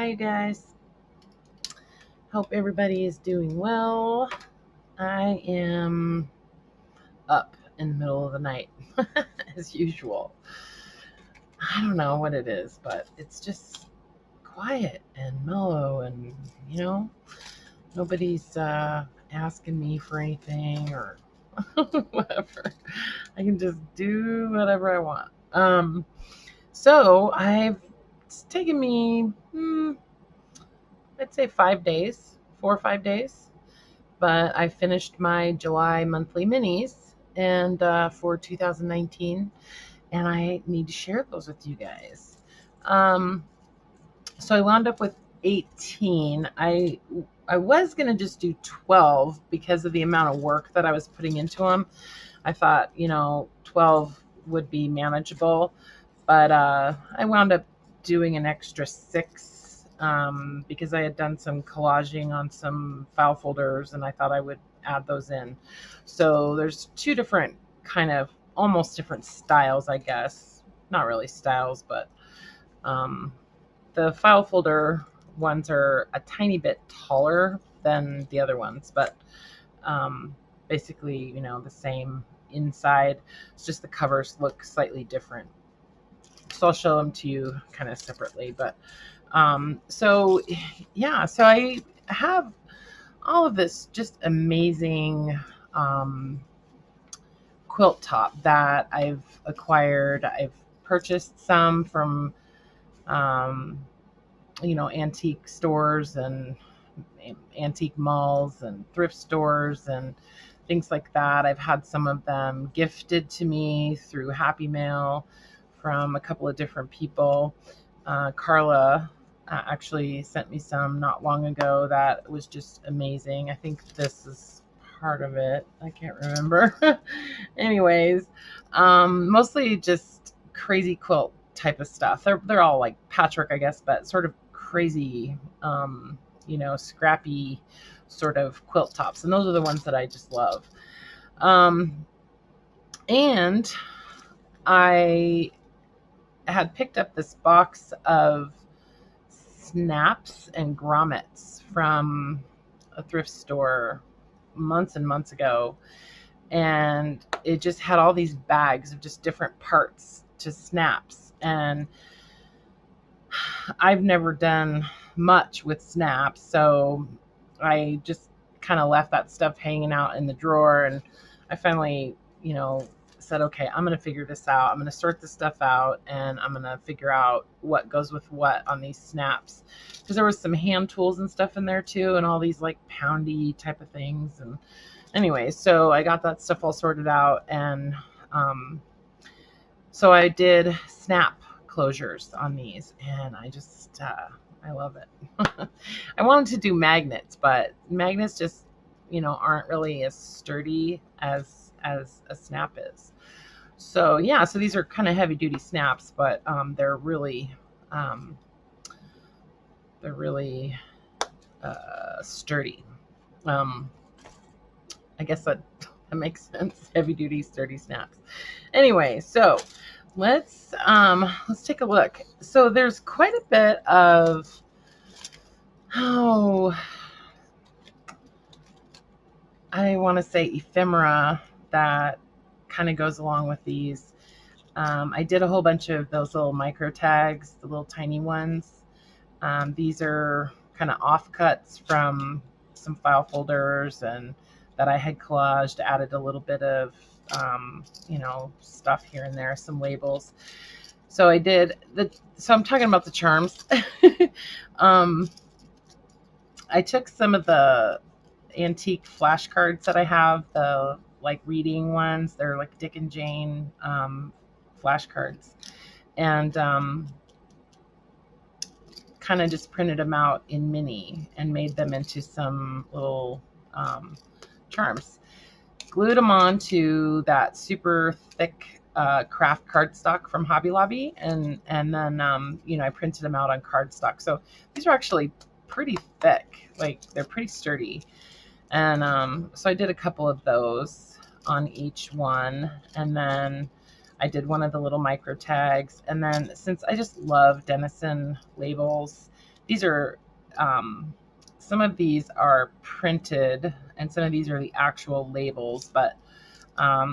Hi, you guys. Hope everybody is doing well. I am up in the middle of the night, as usual. I don't know what it is, but it's just quiet and mellow, and nobody's asking me for anything or whatever. I can just do whatever I want. So it's taken me, I'd say 5 days, 4 or 5 days. But I finished my July monthly minis and for 2019, and I need to share those with you guys. Um, so I wound up with 18. I was gonna just do 12 because of the amount of work that I was putting into them. I thought 12 would be manageable, but I wound up doing an extra 6 because I had done some collaging on some file folders, and I thought I would add those in. So there's two different kind of almost different styles, I guess. Not really styles, but um, the file folder ones are a tiny bit taller than the other ones, but basically, the same inside. It's just the covers look slightly different. So I'll show them to you kind of separately. But so yeah, so I have all of this just amazing quilt top that I've acquired. I've purchased some from antique stores and antique malls and thrift stores and things like that. I've had some of them gifted to me through Happy Mail from a couple of different people. Karla actually sent me some not long ago that was just amazing. I think this is part of it. I can't remember. Anyways, mostly just crazy quilt type of stuff. They're all like patchwork, I guess, but sort of crazy, scrappy sort of quilt tops. And those are the ones that I just love. And I had picked up this box of snaps and grommets from a thrift store months and months ago. And it just had all these bags of just different parts to snaps. And I've never done much with snaps, so I just kind of left that stuff hanging out in the drawer. And I finally, said, okay, I'm going to figure this out. I'm going to sort this stuff out, and I'm going to figure out what goes with what on these snaps. Because there was some hand tools and stuff in there too, and all these like poundy type of things. And anyway, so I got that stuff all sorted out, and so I did snap closures on these, and I love it. I wanted to do magnets, but magnets just aren't really as sturdy as a snap is. So yeah, so these are kind of heavy duty snaps, but they're really sturdy. I guess that makes sense. Heavy duty sturdy snaps. Anyway, so let's take a look. So there's quite a bit of I want to say ephemera that kind of goes along with these. I did a whole bunch of those little micro tags, the little tiny ones. These are kind of offcuts from some file folders and that I had collaged, added a little bit of stuff here and there, some labels. So I did so I'm talking about the charms. I took some of the antique flashcards that I have, the like reading ones. They're like Dick and Jane flashcards, and kind of just printed them out in mini and made them into some little charms. Glued them onto that super thick craft cardstock from Hobby Lobby, and then I printed them out on cardstock. So these are actually pretty thick, like they're pretty sturdy. And so I did a couple of those on each one, and then I did one of the little micro tags. And then since I just love Denison labels, these are, some of these are printed and some of these are the actual labels, but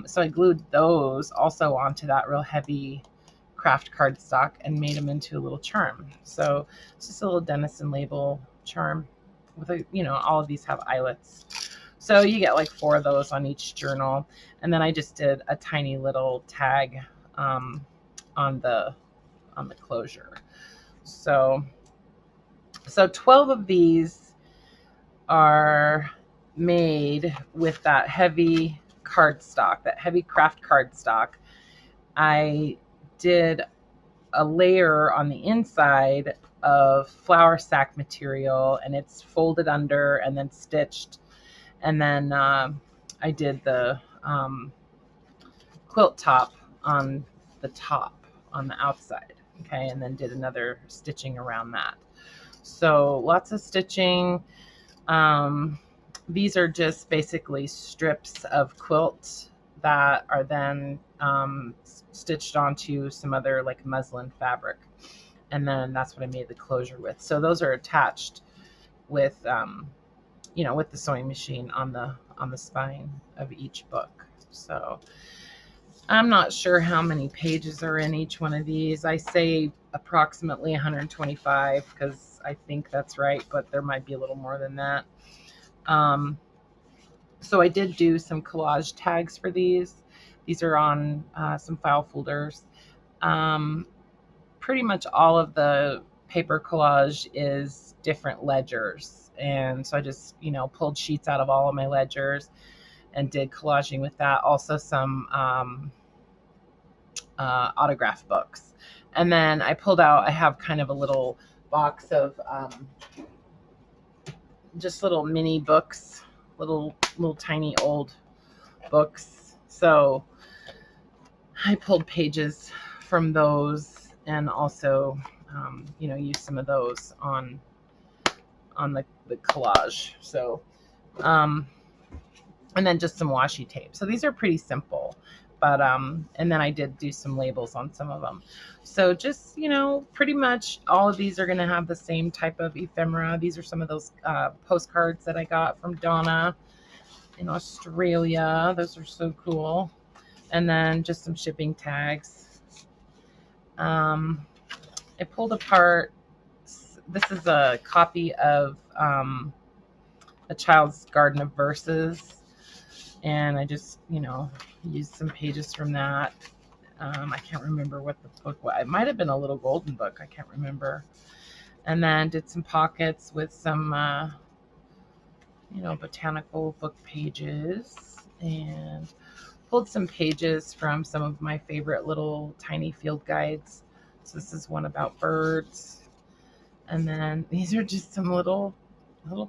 so I glued those also onto that real heavy craft cardstock and made them into a little charm. So it's just a little Denison label charm with a, all of these have eyelets. So you get like 4 of those on each journal. And then I just did a tiny little tag on the closure. So 12 of these are made with that heavy cardstock, that heavy craft cardstock. I did a layer on the inside of flour sack material, and it's folded under and then stitched. And then I did the quilt top on the top, on the outside. Okay, and then did another stitching around that. So lots of stitching. These are just basically strips of quilt that are then stitched onto some other like muslin fabric. And then that's what I made the closure with. So those are attached with, with the sewing machine on the spine of each book. So I'm not sure how many pages are in each one of these. I say approximately 125 because I think that's right, but there might be a little more than that. So I did do some collage tags for these. These are on some file folders. Pretty much all of the paper collage is different ledgers. And so I just, pulled sheets out of all of my ledgers and did collaging with that. Also some autograph books. And then I pulled out, I have kind of a little box of just little mini books, little tiny old books. So I pulled pages from those and also, use some of those on the collage. So, and then just some washi tape. So these are pretty simple, but, and then I did do some labels on some of them. So just, pretty much all of these are going to have the same type of ephemera. These are some of those postcards that I got from Donna in Australia. Those are so cool. And then just some shipping tags. I pulled apart, this is a copy of A Child's Garden of Verses. And I just, used some pages from that. I can't remember what the book was. It might have been a little golden book. I can't remember. And then did some pockets with some, botanical book pages. And pulled some pages from some of my favorite little tiny field guides. So this is one about birds. And then these are just some little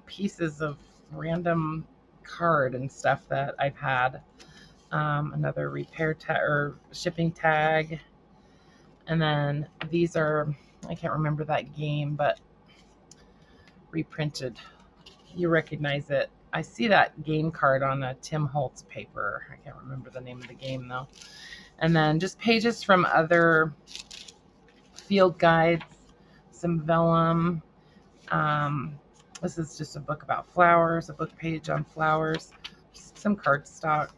pieces of random card and stuff that I've had. Another repair tag or shipping tag. And then these are, I can't remember that game, but reprinted. You recognize it. I see that game card on a Tim Holtz paper. I can't remember the name of the game though. And then just pages from other field guides, some vellum. This is just a book about flowers, a book page on flowers, some cardstock,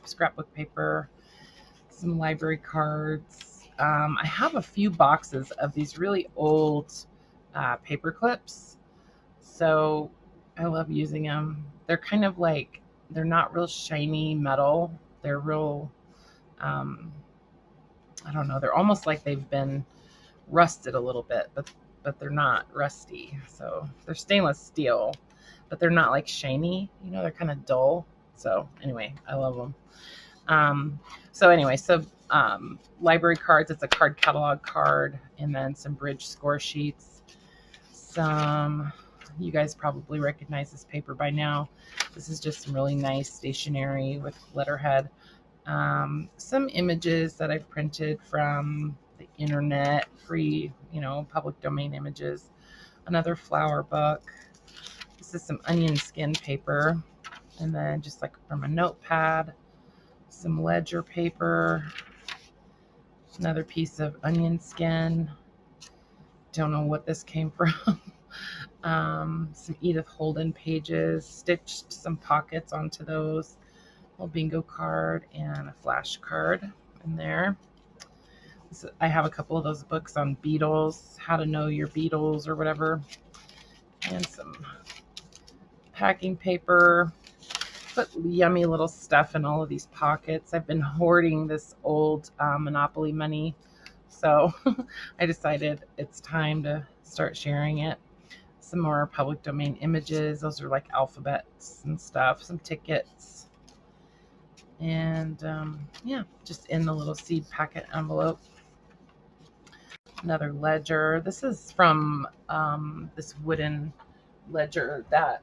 scrapbook paper, some library cards. I have a few boxes of these really old paper clips. So I love using them. They're kind of like, they're not real shiny metal. They're real, I don't know, they're almost like they've been rusted a little bit, but they're not rusty. So they're stainless steel, but they're not like shiny, they're kind of dull. So anyway, I love them. So library cards, it's a card catalog card, and then some bridge score sheets. You guys probably recognize this paper by now. This is just some really nice stationery with letterhead. Some images that I've printed from the internet, free, public domain images. Another flower book. This is some onion skin paper. And then just like from a notepad, some ledger paper, another piece of onion skin, don't know what this came from. Some Edith Holden pages, stitched some pockets onto those. A little bingo card and a flash card in there. So I have a couple of those books on beetles, how to know your beetles or whatever, and some packing paper. Put yummy little stuff in all of these pockets. I've been hoarding this old Monopoly money, so I decided it's time to start sharing it. Some more public domain images. Those are like alphabets and stuff. Some tickets. And yeah, just in the little seed packet envelope. Another ledger. This is from this wooden ledger that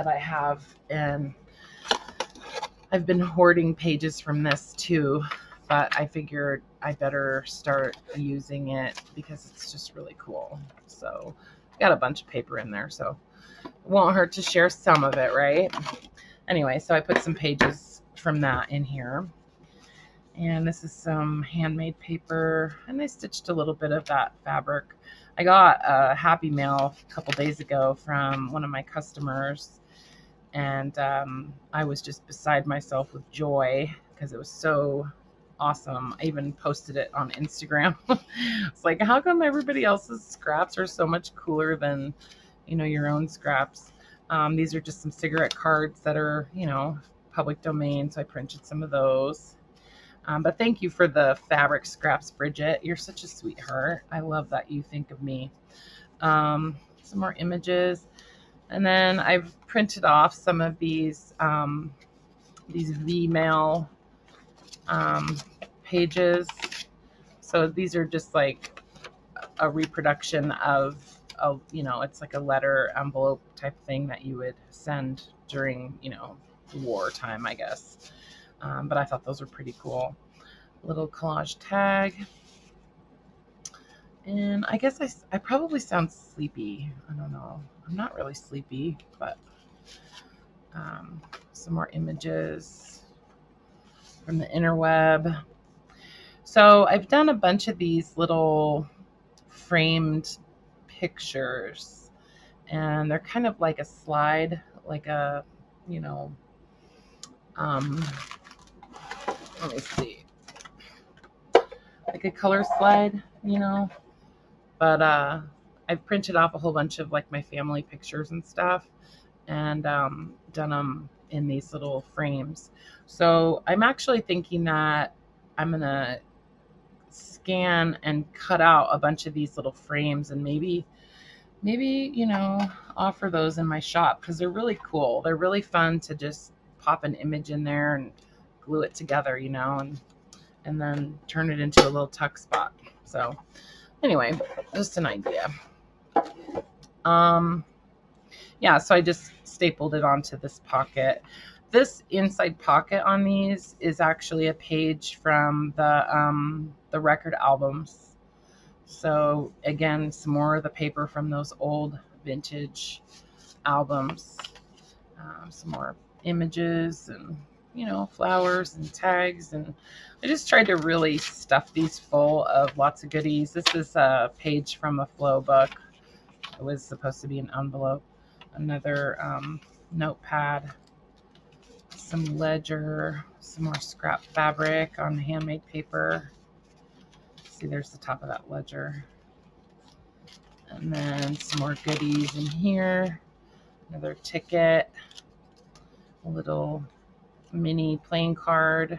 I have, and I've been hoarding pages from this too, but I figured I better start using it because it's just really cool. So got a bunch of paper in there, so it won't hurt to share some of it, right? Anyway, so I put some pages from that in here. And this is some handmade paper, and I stitched a little bit of that fabric. I got a happy mail a couple days ago from one of my customers, and I was just beside myself with joy because it was so awesome. I even posted it on Instagram. It's like, how come everybody else's scraps are so much cooler than, your own scraps? These are just some cigarette cards that are, public domain, so I printed some of those. But thank you for the fabric scraps, Bridget. You're such a sweetheart. I love that you think of me. Some more images. And then I've printed off some of these V-mail pages. So these are just like a reproduction of it's like a letter envelope type thing that you would send during, wartime, I guess. But I thought those were pretty cool. Little collage tag. And I guess I probably sound sleepy. I don't know. I'm not really sleepy, but some more images from the interweb. So I've done a bunch of these little framed pictures, and they're kind of like a slide, like a, let me see, like a color slide, but I've printed off a whole bunch of like my family pictures and stuff, and done them in these little frames. So I'm actually thinking that I'm gonna scan and cut out a bunch of these little frames, and maybe offer those in my shop because they're really cool. They're really fun to just pop an image in there and glue it together, and then turn it into a little tuck spot. So anyway, just an idea. Yeah, so I just stapled it onto this pocket. This inside pocket on these is actually a page from the record albums. So again, some more of the paper from those old vintage albums. Some more images and, flowers and tags. And I just tried to really stuff these full of lots of goodies. This is a page from a flow book. It was supposed to be an envelope. Another notepad, some ledger, some more scrap fabric on handmade paper. See, there's the top of that ledger. And then some more goodies in here. Another ticket, a little mini playing card.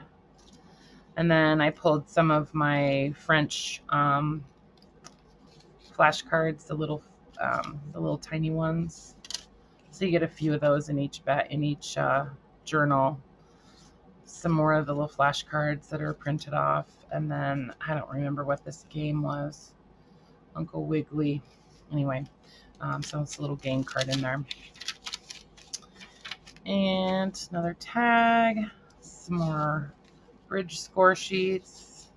And then I pulled some of my French flashcards, the little tiny ones. So you get a few of those in each journal. Some more of the little flashcards that are printed off. And then I don't remember what this game was. Uncle Wiggly. Anyway, so it's a little game card in there. And another tag. Some more bridge score sheets.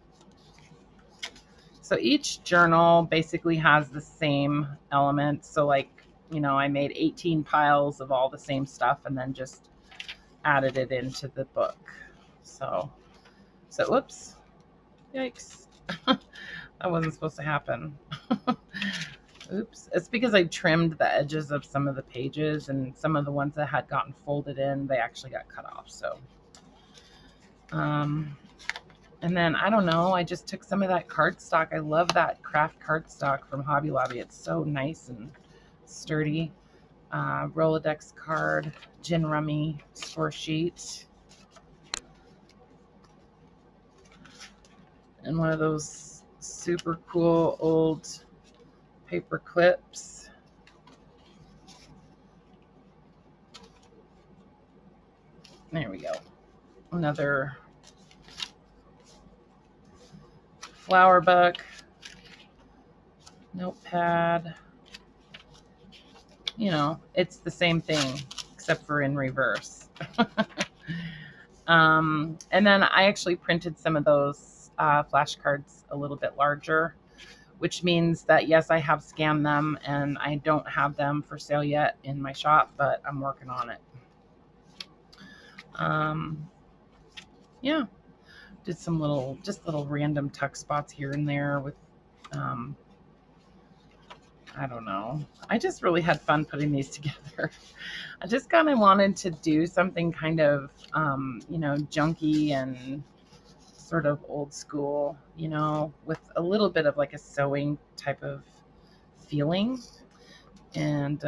So each journal basically has the same elements. So like, I made 18 piles of all the same stuff and then just added it into the book. So whoops, yikes. That wasn't supposed to happen. Oops. It's because I trimmed the edges of some of the pages, and some of the ones that had gotten folded in, they actually got cut off. So, and then I don't know, I just took some of that cardstock. I love that craft cardstock from Hobby Lobby. It's so nice and sturdy. Rolodex card, gin rummy score sheet, and one of those super cool old paper clips. There we go. Another flower book, notepad. You know, it's the same thing except for in reverse. And then I actually printed some of those flashcards a little bit larger, which means that yes, I have scanned them and I don't have them for sale yet in my shop, but I'm working on it. Yeah, did some just little random tuck spots here and there with, I don't know. I just really had fun putting these together. I just kind of wanted to do something kind of, junky and sort of old school, with a little bit of like a sewing type of feeling. And,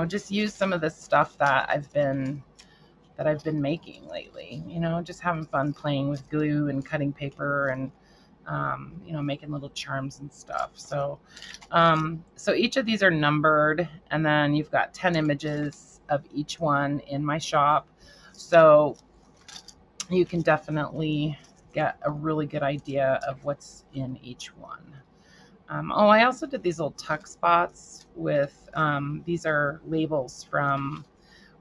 just use some of the stuff that I've been making lately, just having fun playing with glue and cutting paper and, making little charms and stuff. So, so each of these are numbered, and then you've got 10 images of each one in my shop. So you can definitely get a really good idea of what's in each one. I also did these little tuck spots with, these are labels from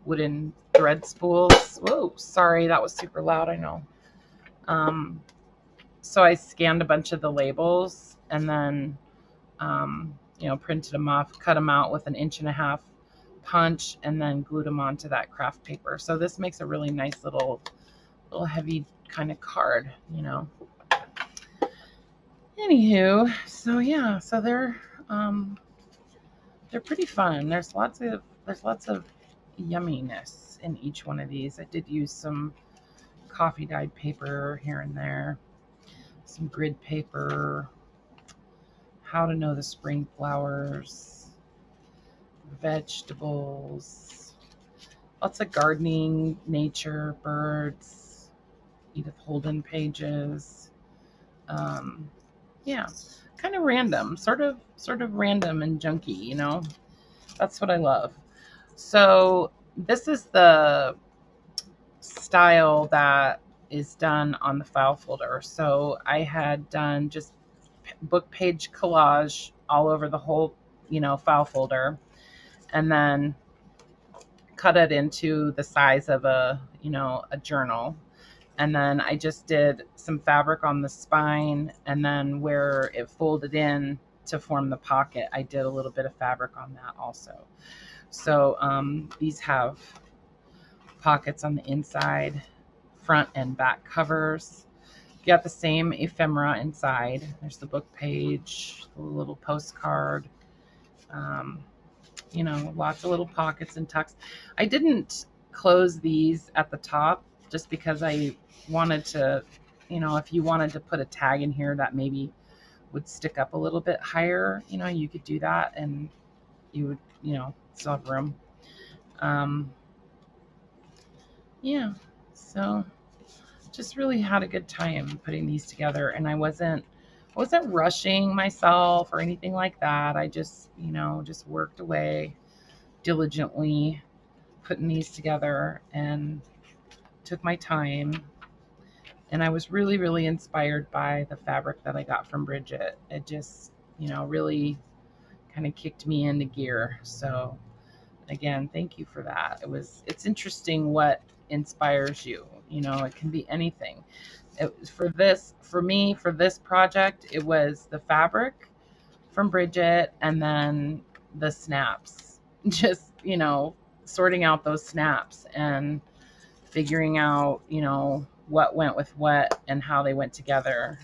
wooden thread spools. Whoa, sorry, that was super loud, I know. So I scanned a bunch of the labels and then, printed them off, cut them out with an 1.5-inch punch, and then glued them onto that craft paper. So this makes a really nice little heavy kind of card, Anywho, so yeah, so they're pretty fun. There's lots of yumminess in each one of these. I did use some coffee dyed paper here and there, some grid paper, how to know the spring flowers, vegetables, lots of gardening, nature, birds, Edith Holden pages. Yeah, kind of random, sort of random and junky, That's what I love. So this is the style that is done on the file folder. So I had done just book page collage all over the whole, file folder, and then cut it into the size of a journal. And then I just did some fabric on the spine, and then where it folded in to form the pocket, I did a little bit of fabric on that also. So these have pockets on the inside, front and back covers. You got the same ephemera inside. There's the book page, the little postcard, lots of little pockets and tucks. I didn't close these at the top just because I wanted to, if you wanted to put a tag in here that maybe would stick up a little bit higher, you could do that and you would, still have room. Yeah, so just really had a good time putting these together, and I wasn't rushing myself or anything like that. I just, just worked away diligently putting these together and took my time. And I was really, really inspired by the fabric that I got from Bridget. It just, really kind of kicked me into gear. So again, thank you for that. It's interesting what inspires you. It can be anything. For this project, it was the fabric from Bridget, and then the snaps. Just, sorting out those snaps and figuring out, what went with what and how they went together,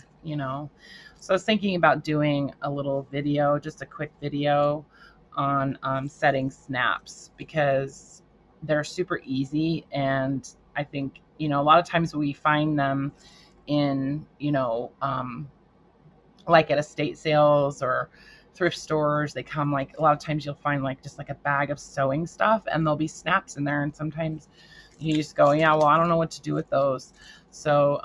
So I was thinking about doing a little video, just a quick video on setting snaps, because they're super easy. And I think, a lot of times we find them in, like at estate sales or thrift stores. They come, like, a lot of times you'll find like just like a bag of sewing stuff, and there'll be snaps in there. And sometimes you just go, yeah, well, I don't know what to do with those. So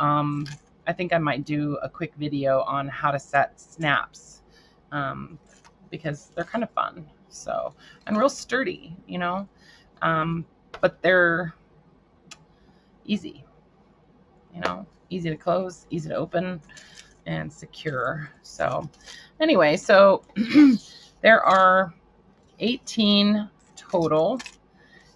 I think I might do a quick video on how to set snaps, because they're kind of fun. So, and real sturdy, but they're easy, easy to close, easy to open, and secure. So anyway, so there are 18 total,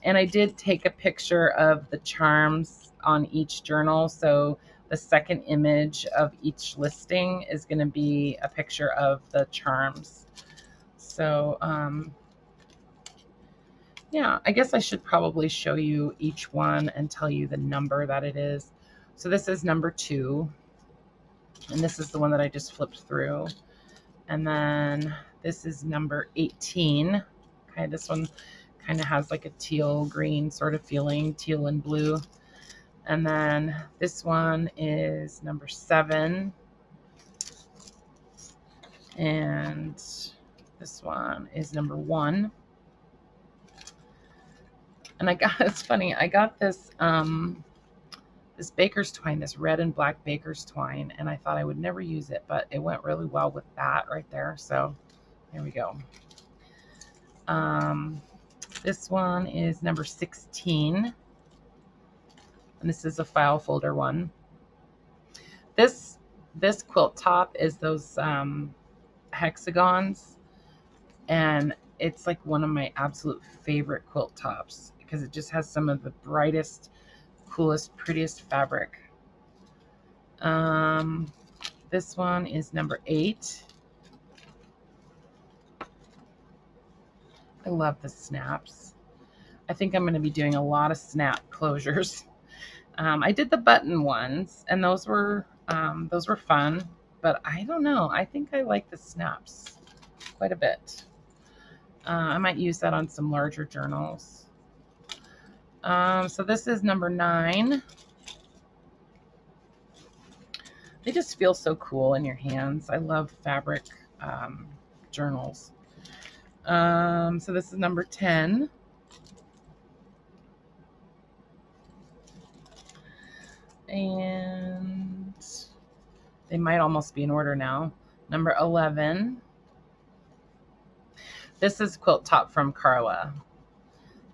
and I did take a picture of the charms on each journal. So the second image of each listing is going to be a picture of the charms. So yeah, I guess I should probably show you each one and tell you the number that it is. So this is number 2, and this is the one that I just flipped through. And then this is number 18. Okay, this one kind of has like a teal green sort of feeling, teal and blue. And then this one is number 7. And this one is number 1. And it's funny, I got this this baker's twine, this red and black baker's twine, and I thought I would never use it, but it went really well with that right there. So there we go. This one is number 16, and this is a file folder one. This quilt top is those hexagons, and it's like one of my absolute favorite quilt tops because it just has some of the brightest, coolest, prettiest fabric. This one is number 8. I love the snaps. I think I'm going to be doing a lot of snap closures. I did the button ones, and those were fun, but I don't know. I think I like the snaps quite a bit. I might use that on some larger journals. So this is number 9. They just feel so cool in your hands. I love fabric journals. So this is number 10. And they might almost be in order now. Number 11. This is quilt top from Karla.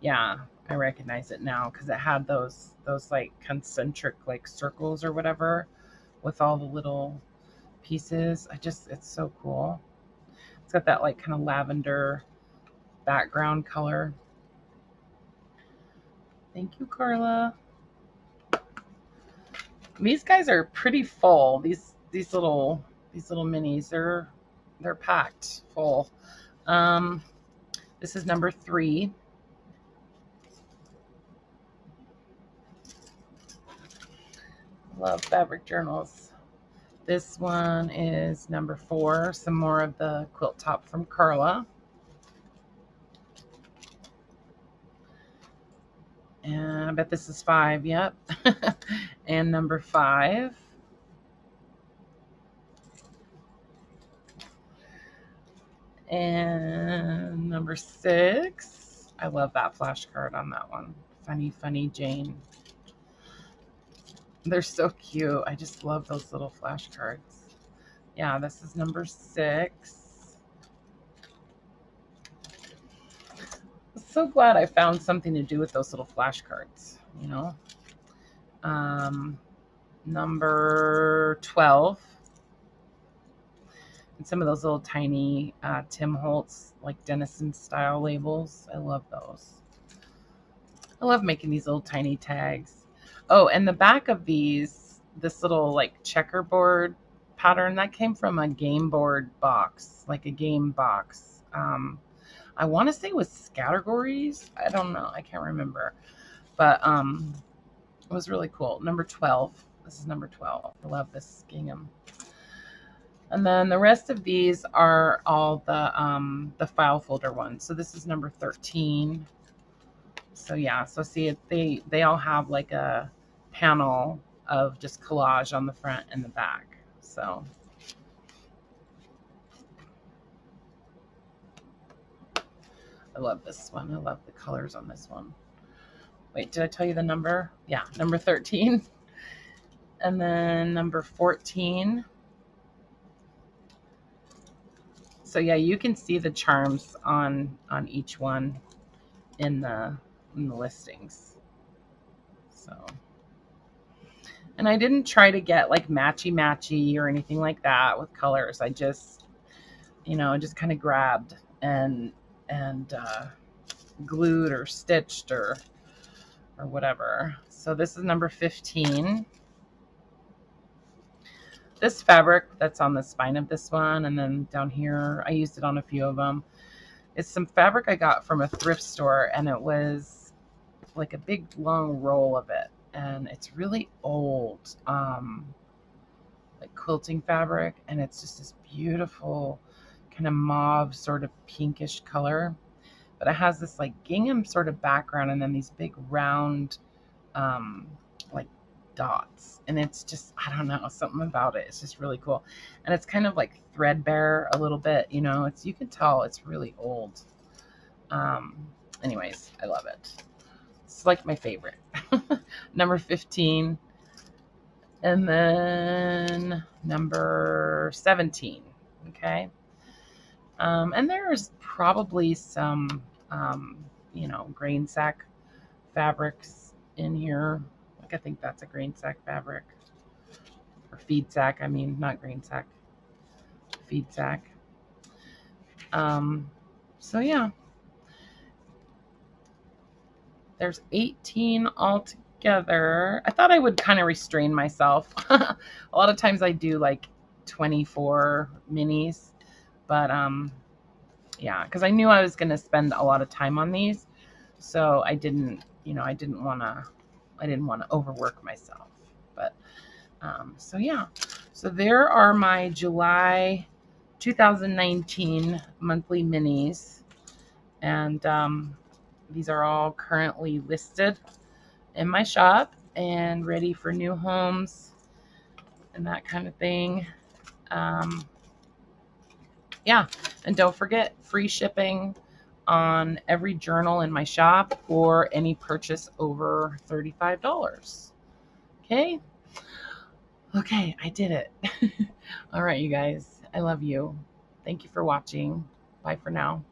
Yeah, I recognize it now because it had those like concentric like circles or whatever with all the little pieces. It's so cool. It's got that like kind of lavender background color. Thank you, Karla. These guys are pretty full. These little minis, they're packed full. This is number 3. Love fabric journals. This one is number 4. Some more of the quilt top from Karla. And I bet this is 5. Yep. And number 5. And number 6. I love that flashcard on that one. Funny Jane. They're so cute. I just love those little flashcards. Yeah, this is number 6. I'm so glad I found something to do with those little flashcards, Number 12. And some of those little tiny Tim Holtz, like Denison style labels. I love those. I love making these little tiny tags. Oh, and the back of this little like checkerboard pattern, that came from a game board box, like a game box. I want to say it was Scattergories. I don't know. I can't remember. But it was really cool. Number 12. This is number 12. I love this gingham. And then the rest of these are all the file folder ones. So this is number 13. So yeah, so see it, they all have like a panel of just collage on the front and the back. So I love this one. I love the colors on this one. Wait, did I tell you the number? Yeah, number 13. And then number 14. So yeah, you can see the charms on each one in the listings. So, and I didn't try to get like matchy or anything like that with colors. I just, just kind of grabbed and glued or stitched or whatever. So this is number 15. This fabric that's on the spine of this one, and then down here, I used it on a few of them. It's some fabric I got from a thrift store, and it was like a big long roll of it, and it's really old, like quilting fabric, and it's just this beautiful kind of mauve sort of pinkish color, but it has this like gingham sort of background, and then these big round like dots, and it's just, I don't know, something about it, it's just really cool. And it's kind of like threadbare a little bit, it's, you can tell it's really old. Anyways, I love it. It's like my favorite. Number 15. And then number 17. Okay. And there's probably some grain sack fabrics in here. Like, I think that's a grain sack fabric, or feed sack. I mean, not grain sack, feed sack. So yeah, there's 18 altogether. I thought I would kind of restrain myself. A lot of times I do like 24 minis, but yeah, because I knew I was going to spend a lot of time on these, so I didn't want to overwork myself. But so yeah, so there are my July 2019 monthly minis, and these are all currently listed in my shop and ready for new homes and that kind of thing. Yeah, and don't forget, free shipping on every journal in my shop or any purchase over $35. Okay? Okay, I did it. All right, you guys. I love you. Thank you for watching. Bye for now.